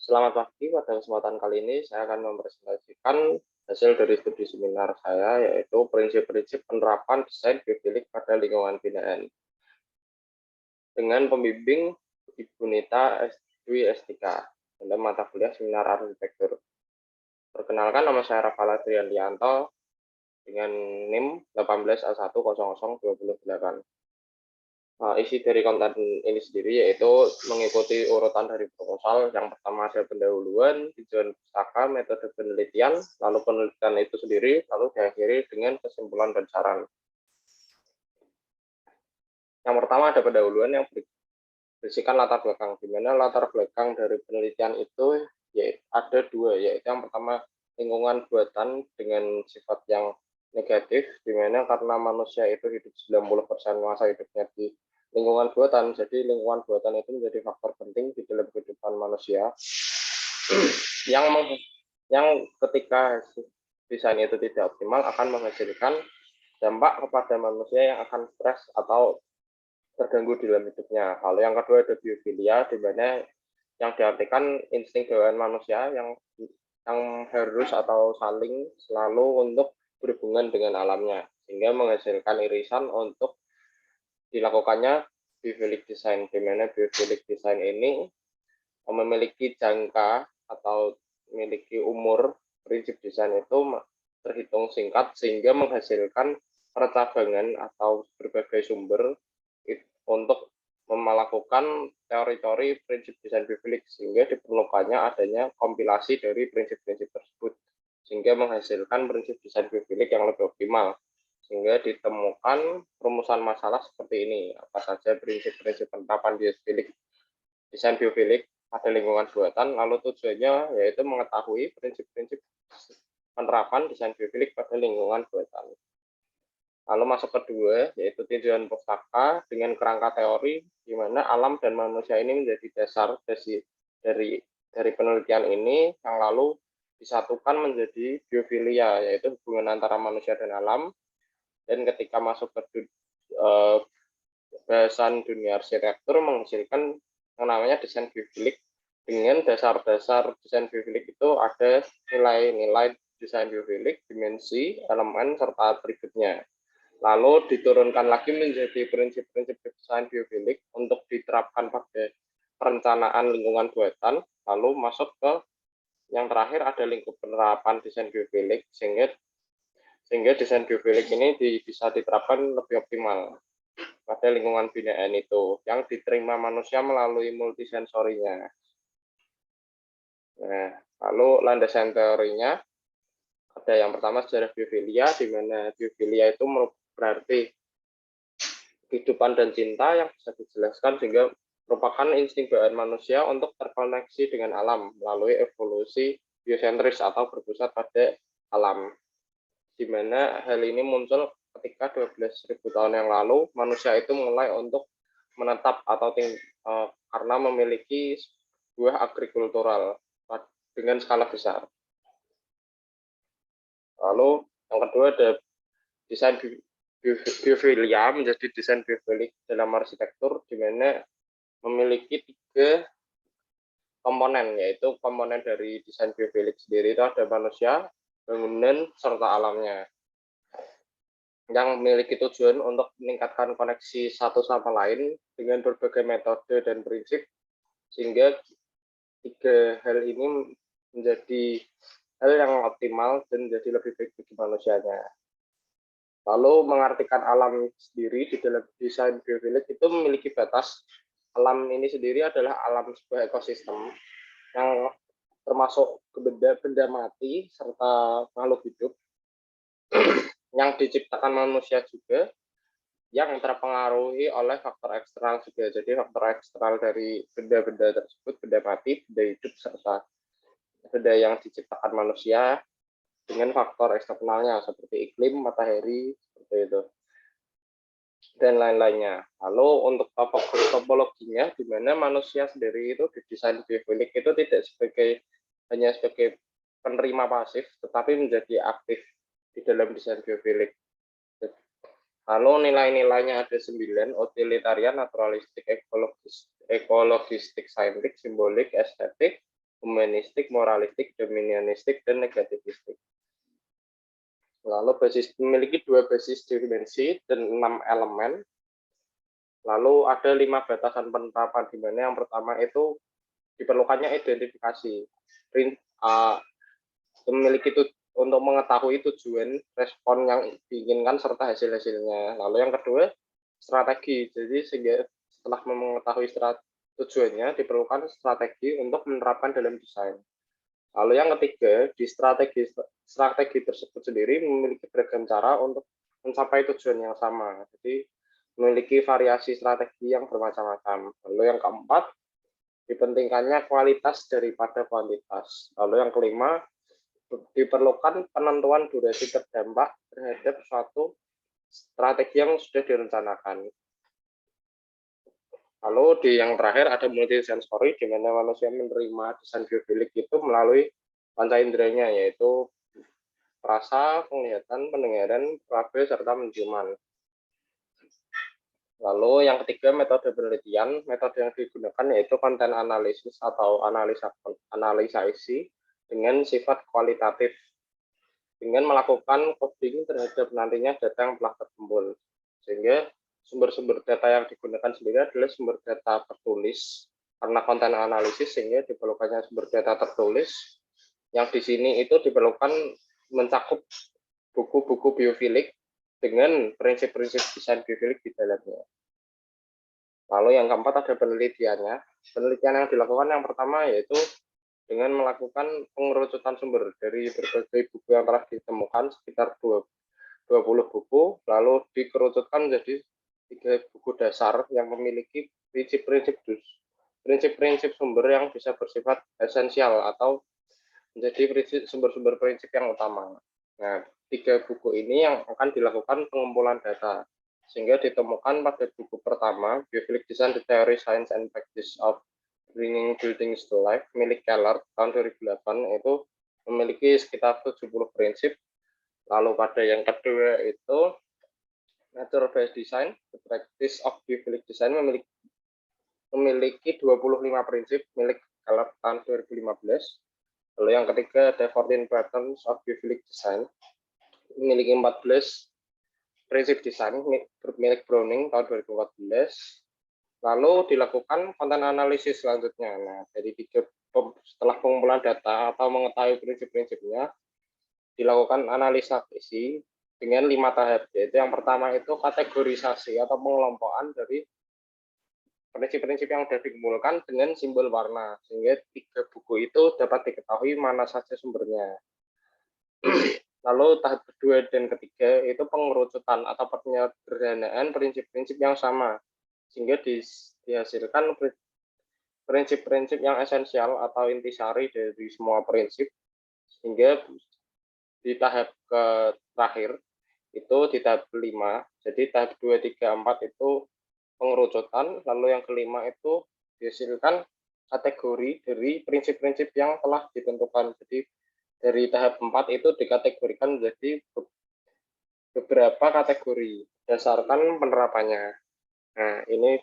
Selamat pagi, pada kesempatan kali ini saya akan mempresentasikan hasil dari studi seminar saya, yaitu prinsip-prinsip penerapan desain biofilik pada lingkungan binaan. Dengan pembimbing Ibu Nita Dwi S3 dalam mata kuliah seminar arsitektur. Perkenalkan, nama saya Rafael Adrianlianto dengan NIM 18A10028. Isi dari konten ini sendiri yaitu mengikuti urutan dari proposal. Yang pertama ada pendahuluan, tujuan pustaka, metode penelitian, lalu penelitian itu sendiri, lalu diakhiri dengan kesimpulan dan saran. Yang pertama ada pendahuluan yang berisikan latar belakang, di mana latar belakang dari penelitian itu ada dua, yaitu yang pertama lingkungan buatan dengan sifat yang negatif, di mana karena manusia itu hidup 90% masa hidupnya di lingkungan buatan, jadi lingkungan buatan itu menjadi faktor penting di dalam kehidupan manusia yang ketika desain itu tidak optimal akan menghasilkan dampak kepada manusia yang akan stres atau terganggu dalam hidupnya. Lalu yang kedua ada biofilia, di mana yang diartikan insting bawaan manusia yang harus atau saling selalu untuk berhubungan dengan alamnya, sehingga menghasilkan irisan untuk dilakukannya biofilik design, di mana biofilik design ini memiliki jangka atau memiliki umur prinsip desain itu terhitung singkat, sehingga menghasilkan percabangan atau berbagai sumber untuk melakukan teori-teori prinsip desain biofilik, sehingga diperlukannya adanya kompilasi dari prinsip-prinsip tersebut, sehingga menghasilkan prinsip desain biofilik yang lebih optimal. Sehingga ditemukan rumusan masalah seperti ini. Apa saja prinsip-prinsip penerapan biofilik, desain biofilik pada lingkungan buatan, lalu tujuannya yaitu mengetahui prinsip-prinsip penerapan desain biofilik pada lingkungan buatan. Lalu masuk kedua, yaitu tinjauan pustaka dengan kerangka teori, di mana alam dan manusia ini menjadi dasar dari penelitian ini, yang lalu disatukan menjadi biofilia, yaitu hubungan antara manusia dan alam. Dan ketika masuk ke bahasan dunia arsitektur menghasilkan yang namanya desain biofilik. Dengan dasar-dasar desain biofilik itu ada nilai-nilai desain biofilik, dimensi, elemen, serta atributnya. Lalu diturunkan lagi menjadi prinsip-prinsip desain biofilik untuk diterapkan pada perencanaan lingkungan buatan. Lalu masuk ke yang terakhir ada lingkup penerapan desain biofilik, sehingga desain biofilik ini bisa diterapkan lebih optimal pada lingkungan binaan itu yang diterima manusia melalui multisensorinya. Nah, lalu landasan teorinya ada yang pertama sejarah biofilia, di mana biofilia itu berarti kehidupan dan cinta yang bisa dijelaskan sehingga merupakan insting bawaan manusia untuk terkoneksi dengan alam melalui evolusi biosentris atau berpusat pada alam, di mana hal ini muncul ketika 12.000 tahun yang lalu manusia itu mulai untuk menetap atau karena memiliki sebuah agrikultural dengan skala besar. Lalu yang kedua ada desain biofilia menjadi desain biofilik dalam arsitektur, di mana memiliki 3 komponen, yaitu komponen dari desain biofilik sendiri itu ada manusia, bangunan, serta alamnya, yang memiliki tujuan untuk meningkatkan koneksi satu sama lain dengan berbagai metode dan prinsip, sehingga 3 hal ini menjadi hal yang optimal dan menjadi lebih baik bagi manusianya. Lalu mengartikan alam sendiri di dalam desain biofilik itu memiliki batas. Alam ini sendiri adalah alam sebuah ekosistem yang termasuk benda mati serta makhluk hidup yang diciptakan manusia juga, yang terpengaruhi oleh faktor eksternal juga. Jadi faktor eksternal dari benda-benda tersebut, benda mati, benda hidup, serta benda yang diciptakan manusia dengan faktor eksternalnya seperti iklim, matahari, seperti itu, dan lain-lainnya. Lalu untuk topologinya, di mana manusia sendiri itu didesain biofilik itu tidak hanya sebagai penerima pasif, tetapi menjadi aktif di dalam desain biofilik. Lalu nilai-nilainya ada 9, utilitarian, naturalistik, ekologistik, saintik, simbolik, estetik, humanistik, moralistik, dominionistik, dan negativistik. Lalu memiliki 2 basis dimensi dan 6 elemen. Lalu ada 5 batasan penerapan, di mana yang pertama itu diperlukannya identifikasi. Memiliki untuk mengetahui tujuan, respon yang diinginkan, serta hasil-hasilnya. Lalu yang kedua, strategi. Jadi sehingga setelah mengetahui tujuannya, diperlukan strategi untuk menerapkan dalam desain. Lalu yang ketiga, di strategi tersebut sendiri memiliki beragam cara untuk mencapai tujuan yang sama. Jadi memiliki variasi strategi yang bermacam-macam. Lalu yang keempat, dipentingkannya kualitas daripada kuantitas. Lalu yang kelima, diperlukan penentuan durasi terdampak terhadap suatu strategi yang sudah direncanakan. Lalu di yang terakhir ada multisensori, di mana manusia menerima desain biofilik itu melalui panca inderanya, yaitu rasa, penglihatan, pendengaran, perabe, serta penciuman. Lalu yang ketiga, metode penelitian. Metode yang digunakan yaitu konten analisis atau analisa isi dengan sifat kualitatif, dengan melakukan coding terhadap nantinya data yang telah terkumpul. Sehingga sumber-sumber data yang digunakan sendiri adalah sumber data tertulis, karena konten analisis sehingga diperlukannya sumber data tertulis, yang di sini itu diperlukan mencakup buku-buku biofilik dengan prinsip-prinsip desain biofilik di dalamnya. Lalu yang keempat ada penelitiannya. Penelitian yang dilakukan yang pertama yaitu dengan melakukan pengerucutan sumber dari berbagai buku yang telah ditemukan, sekitar 20 buku, lalu dikerucutkan menjadi 3 buku dasar yang memiliki prinsip-prinsip sumber yang bisa bersifat esensial atau menjadi sumber-sumber prinsip yang utama. Nah, 3 buku ini yang akan dilakukan pengumpulan data, sehingga ditemukan pada buku pertama, Biophilic Design, The Theory, Science, and Practice of Bringing Buildings to Life, milik Keller tahun 2008, itu memiliki sekitar 70 prinsip. Lalu pada yang kedua itu Nature Based Design, The Practice of Biophilic Design, memiliki 25 prinsip, milik Keller tahun 2015. Lalu yang ketiga ada 14 Patterns of Biophilic Design, memiliki 14 prinsip desain, milik Browning tahun 2014. Lalu dilakukan konten analisis selanjutnya. Nah, dari setelah pengumpulan data atau mengetahui prinsip-prinsipnya, dilakukan analisa isi dengan 5 tahap. Yaitu yang pertama itu kategorisasi atau pengelompokan dari prinsip-prinsip yang sudah dikumpulkan dengan simbol warna, sehingga 3 buku itu dapat diketahui mana saja sumbernya. Lalu tahap kedua dan ketiga itu pengerucutan atau penyederhanaan prinsip-prinsip yang sama, sehingga dihasilkan prinsip-prinsip yang esensial atau intisari dari semua prinsip, sehingga di tahap terakhir itu di tahap kelima. Jadi tahap 2, 3, 4 itu pengerucutan, lalu yang kelima itu dihasilkan kategori dari prinsip-prinsip yang telah ditentukan. Jadi dari tahap 4 itu dikategorikan menjadi beberapa kategori berdasarkan penerapannya. Nah, ini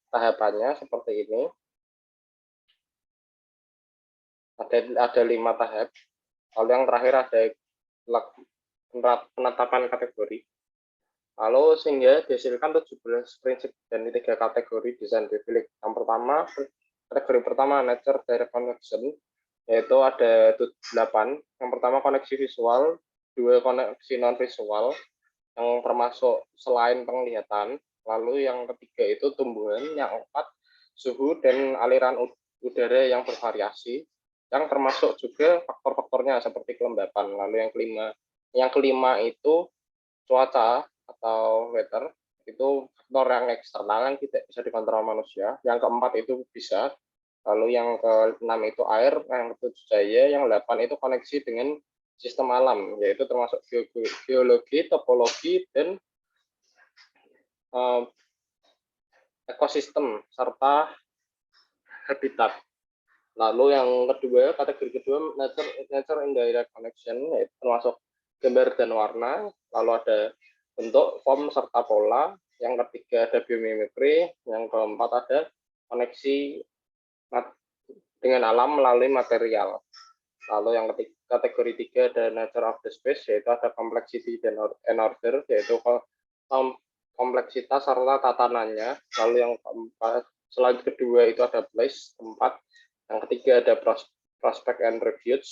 tahapannya seperti ini. Ada 5 tahap. Lalu yang terakhir ada penetapan kategori. Lalu sehingga dihasilkan 17 prinsip dan 3 kategori desain biofilik. Yang pertama, kategori pertama Nature Direct Connection, yaitu ada 8. Yang pertama koneksi visual, 2 koneksi non visual, yang termasuk selain penglihatan. Lalu yang ketiga itu tumbuhan, yang keempat suhu dan aliran udara yang bervariasi, yang termasuk juga faktor-faktornya seperti kelembapan. Lalu yang kelima itu cuaca atau weather, itu faktor yang eksternal yang tidak bisa dikontrol manusia. Yang keempat itu bisa. Lalu yang ke-6 itu air, yang ke-7 cahaya, yang 8 itu koneksi dengan sistem alam, yaitu termasuk geologi, topologi, dan ekosistem, serta habitat. Lalu yang kedua, kategori kedua, nature indirect connection, yaitu termasuk gambar dan warna. Lalu ada bentuk, form, serta pola. Yang ketiga ada biomimikri. Yang keempat ada koneksi dengan alam melalui material. Lalu yang kategori 3 ada nature of the space, yaitu ada complexity dan order, yaitu kompleksitas serta tatanannya. Lalu yang keempat, selain kedua itu ada place, tempat. Yang ketiga ada prospect and refuge,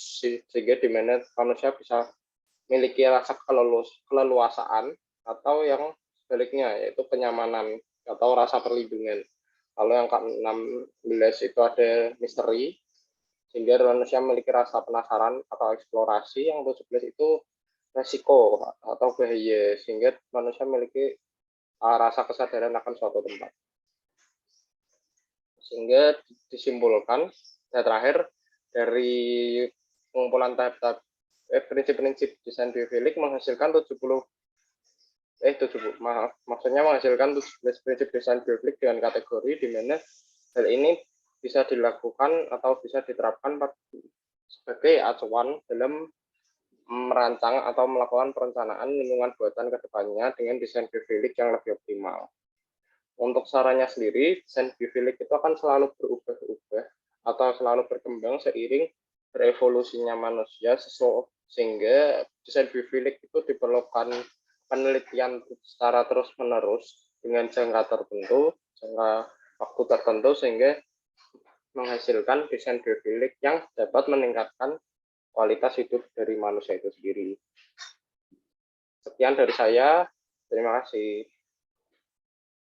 sehingga di mana manusia bisa memiliki rasa keleluasaan, atau yang sebaliknya, yaitu kenyamanan atau rasa perlindungan. Lalu yang ke-16 itu ada misteri, sehingga manusia memiliki rasa penasaran atau eksplorasi. Yang ke-17 itu resiko atau bahaya, sehingga manusia memiliki rasa kesadaran akan suatu tempat. Sehingga disimpulkan, dan terakhir, dari pengumpulan tahap-tahap prinsip-prinsip desain biofilik menghasilkan 70, maksudnya menghasilkan 17 prinsip desain biofilik dengan kategori, di mana hal ini bisa dilakukan atau bisa diterapkan sebagai acuan dalam merancang atau melakukan perencanaan lingkungan buatan ke depannya dengan desain biofilik yang lebih optimal. Untuk sarannya sendiri, desain biofilik itu akan selalu berubah-ubah atau selalu berkembang seiring berevolusinya manusia, sehingga desain biofilik itu diperlukan penelitian secara terus-menerus dengan jangka tertentu, jangka waktu tertentu, sehingga menghasilkan desain biofilik yang dapat meningkatkan kualitas hidup dari manusia itu sendiri. Sekian dari saya, terima kasih.